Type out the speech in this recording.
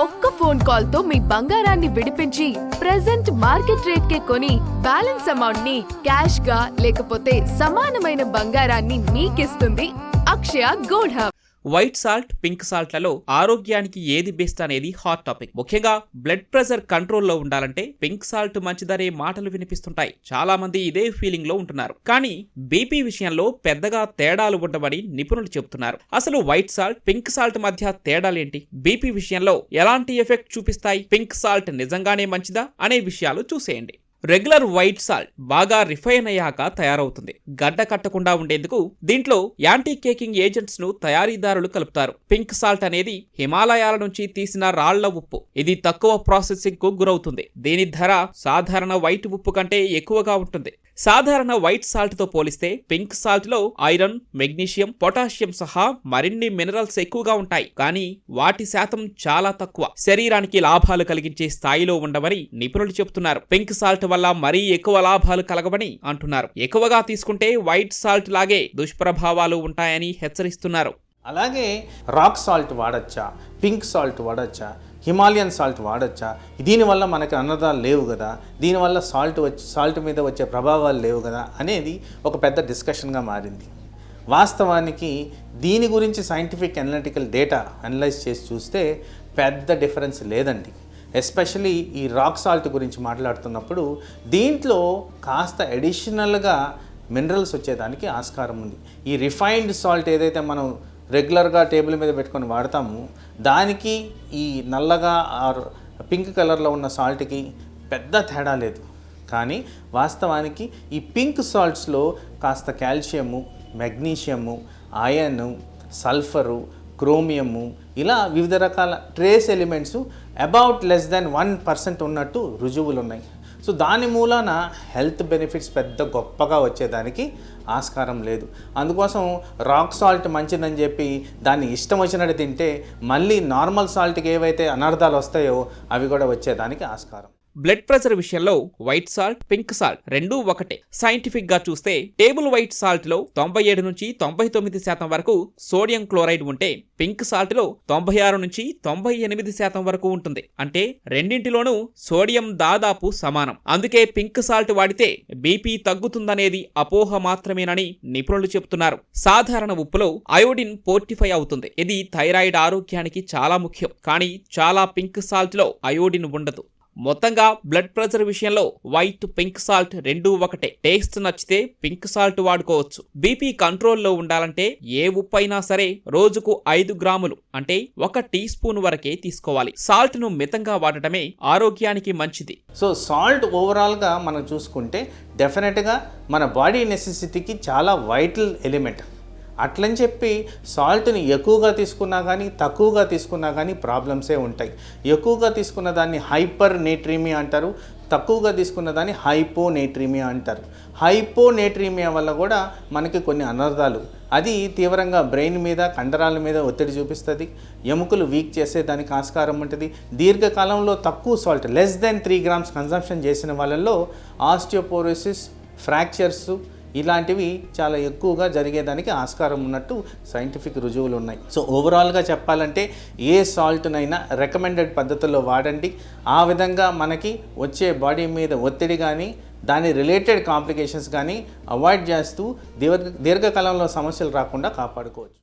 ఒక్క phone call తో మీ బంగారాన్ని విడిపించి ప్రెజెంట్ మార్కెట్ రేట్ కే కొని బ్యాలెన్స్ అమౌంట్ ని క్యాష్ గా లేకపోతే సమానమైన బంగారాన్ని మీకిస్తుంది Akshaya gold hub. White salt, pink సాల్ట్లలో ఆరోగ్యానికి ఏది బెస్ట్ అనేది హాట్ టాపిక్. ముఖ్యంగా బ్లడ్ ప్రెషర్ కంట్రోల్లో ఉండాలంటే పింక్ సాల్ట్ మంచిదనే మాటలు వినిపిస్తుంటాయి. చాలా మంది ఇదే ఫీలింగ్ లో ఉంటున్నారు. కానీ బీపీ విషయంలో పెద్దగా తేడాలు ఉండవని నిపుణులు చెబుతున్నారు. అసలు వైట్ సాల్ట్, పింక్ సాల్ట్ మధ్య తేడాలేంటి? బీపీ విషయంలో ఎలాంటి ఎఫెక్ట్ చూపిస్తాయి? పింక్ సాల్ట్ నిజంగానే మంచిదా అనే విషయాలు చూసేయండి. రెగ్యులర్ వైట్ సాల్ట్ బాగా రిఫైన్ అయ్యాక తయారవుతుంది. గడ్డ కట్టకుండా ఉండేందుకు దీంట్లో యాంటీ కేకింగ్ ఏజెంట్స్ ను తయారీదారులు కలుపుతారు. పింక్ సాల్ట్ అనేది హిమాలయాల నుంచి తీసిన రాళ్ల ఉప్పు. ఇది తక్కువ ప్రాసెసింగ్ కు గురవుతుంది. దీని ధర సాధారణ వైట్ ఉప్పు కంటే ఎక్కువగా ఉంటుంది. సాధారణ వైట్ సాల్ట్ తో పోలిస్తే పింక్ సాల్ట్ లో ఐరన్, మెగ్నీషియం, పొటాషియం సహా మరిన్ని మినరల్స్ ఎక్కువగా ఉంటాయి. కానీ వాటి శాతం చాలా తక్కువ. శరీరానికి లాభాలు కలిగించే స్థాయిలో ఉండవని నిపుణులు చెబుతున్నారు. పింక్ సాల్ట్ వల్ల మరీ ఎక్కువ లాభాలు కలగవని అంటున్నారు. ఎక్కువగా తీసుకుంటే వైట్ సాల్ట్ లాగే దుష్ప్రభావాలు ఉంటాయని హెచ్చరిస్తున్నారు. అలాగే రాక్ సాల్ట్ వాడచ్చా, పింక్ సాల్ట్ వాడచ్చా, హిమాలయన్ సాల్ట్ వాడచ్చా, దీనివల్ల మనకి అనర్థాలు లేవు కదా, దీనివల్ల సాల్ట్ మీద వచ్చే ప్రభావాలు లేవు కదా అనేది ఒక పెద్ద డిస్కషన్గా మారింది. వాస్తవానికి దీని గురించి సైంటిఫిక్ అనలిటికల్ డేటా అనలైజ్ చేసి చూస్తే పెద్ద డిఫరెన్స్ లేదండి. ఎస్పెషలీ ఈ రాక్ సాల్ట్ గురించి మాట్లాడుతున్నప్పుడు దీంట్లో కాస్త అడిషనల్గా మినరల్స్ వచ్చేదానికి ఆస్కారం ఉంది. ఈ రిఫైన్డ్ సాల్ట్ ఏదైతే మనం రెగ్యులర్గా టేబుల్ మీద పెట్టుకొని వాడతాము దానికి ఈ నల్లగా ఆర్ పింక్ కలర్లో ఉన్న సాల్ట్కి పెద్ద తేడా లేదు. కానీ వాస్తవానికి ఈ పింక్ సాల్ట్స్లో కాస్త calcium, magnesium, iron, sulphur, chromium ఇలా వివిధ రకాల trace elements about less than 1% ఉన్నట్టు రుజువులు ఉన్నాయి. సో దాని మూలాన హెల్త్ బెనిఫిట్స్ పెద్ద గొప్పగా వచ్చేదానికి ఆస్కారం లేదు. అందుకోసం రాక్ సాల్ట్ మంచిదని చెప్పి దాన్ని ఇష్టం వచ్చినట్టు తింటే మళ్ళీ నార్మల్ సాల్ట్కి ఏవైతే అనర్థాలు వస్తాయో అవి కూడా వచ్చేదానికి ఆస్కారం. బ్లడ్ ప్రెషర్ విషయంలో వైట్ సాల్ట్, పింక్ సాల్ట్ రెండూ ఒకటే. సైంటిఫిక్ గా చూస్తే టేబుల్ వైట్ సాల్ట్ లో 97 నుంచి 99% వరకు సోడియం క్లోరైడ్ ఉంటే పింక్ సాల్ట్ లో 96 నుంచి 98% వరకు ఉంటుంది. అంటే రెండింటిలోనూ సోడియం దాదాపు సమానం. అందుకే పింక్ సాల్ట్ వాడితే బీపీ తగ్గుతుందనేది అపోహ మాత్రమేనని నిపుణులు చెబుతున్నారు. సాధారణ ఉప్పులో అయోడిన్ 45 అవుతుంది. ఇది థైరాయిడ్ ఆరోగ్యానికి చాలా ముఖ్యం. కానీ చాలా పింక్ సాల్ట్ లో అయోడిన్ ఉండదు. మొత్తంగా బ్లడ్ ప్రెషర్ విషయంలో వైట్, పింక్ సాల్ట్ రెండూ ఒకటే. టేస్ట్ నచ్చితే పింక్ సాల్ట్ వాడుకోవచ్చు. బీపీ కంట్రోల్లో ఉండాలంటే ఏ ఉప్పు అయినా సరే రోజుకు 5 గ్రాములు అంటే 1 టీ స్పూన్ వరకే తీసుకోవాలి. సాల్ట్ ను మితంగా వాడటమే ఆరోగ్యానికి మంచిది. సో సాల్ట్ ఓవరాల్గా మనం చూసుకుంటే డెఫినెట్గా మన బాడీ నెసెసిటీకి చాలా వైటల్ ఎలిమెంట్. అట్లని చెప్పి సాల్ట్ని ఎక్కువగా తీసుకున్నా కానీ తక్కువగా తీసుకున్నా కానీ ప్రాబ్లమ్సే ఉంటాయి. ఎక్కువగా తీసుకున్న దాన్ని హైపర్ నేట్రీమియా అంటారు, తక్కువగా తీసుకున్న దాన్ని హైపోనేట్రీమియా అంటారు. హైపోనేట్రీమియా వల్ల కూడా మనకి కొన్ని అనర్థాలు, అది తీవ్రంగా బ్రెయిన్ మీద, కండరాల మీద ఒత్తిడి చూపిస్తుంది, ఎముకలు వీక్ చేసేదానికి ఆస్కారం ఉంటుంది. దీర్ఘకాలంలో తక్కువ salt less than 3 grams consumption చేసిన వాళ్ళల్లో ఆస్టియోపోరోసిస్, ఫ్రాక్చర్స్ ఇలాంటివి చాలా ఎక్కువగా జరిగేదానికి ఆస్కారం ఉన్నట్టు సైంటిఫిక్ రుజువులు ఉన్నాయి. సో ఓవరాల్గా చెప్పాలంటే ఏ సాల్ట్నైనా రికమెండెడ్ పద్ధతుల్లో వాడండి. ఆ విధంగా మనకి వచ్చే బాడీ మీద ఒత్తిడి కానీ దాని రిలేటెడ్ కాంప్లికేషన్స్ కానీ అవాయిడ్ చేస్తూ దీర్ఘకాలంలో సమస్యలు రాకుండా కాపాడుకోవచ్చు.